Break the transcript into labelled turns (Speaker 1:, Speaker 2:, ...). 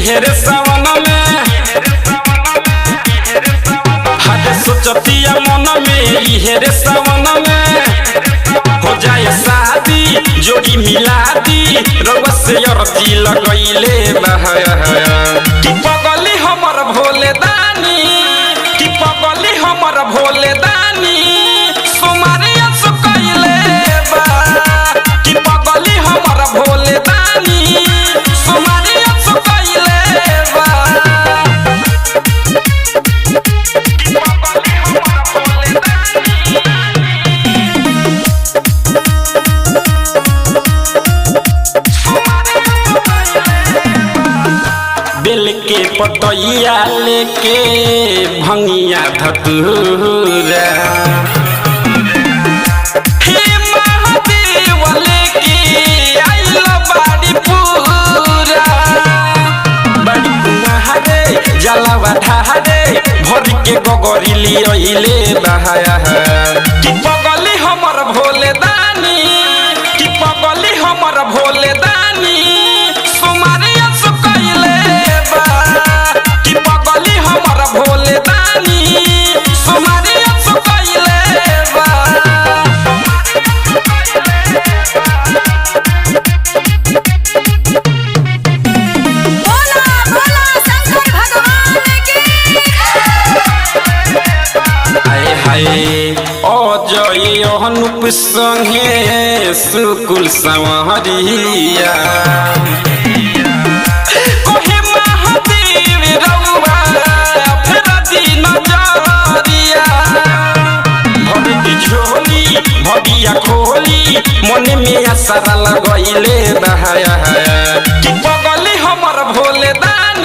Speaker 1: इहेरे सावन में हद सोचतिया मन में इहेरे सावन में हो जाए शादी जोड़ी मिला दी रउआ से अरती लगइले बहाया कि पगली हमर भोले दानी कि पगली हमर भोले दानी सुमारे असु कइले बा कि पगली हमर भोले दानी सुमारे असु कइले बा बेल के पतैया लेके भंगिया धतूरा हे महादेव लेके आइल बाड़ी पूरा बड़ी नहारे जलावा ढारे भर के गगरी लियले बहाया कि पगली हमर भोले दानी कि पगली हमर भोले दानी सुमारे असु कइले कि पगली हमर भोले दानी सुमारे असु कइले बा
Speaker 2: बोला बोला शंकर भगवान की
Speaker 1: हाय हाय अजय अनुप संगे सुकुल संवरिया कोहे महादेव रउआ फेरा दिन जरिया भगती झोली भगिया खोली मन में आशा लगइले बहाया कि पगली हमर भोले दानी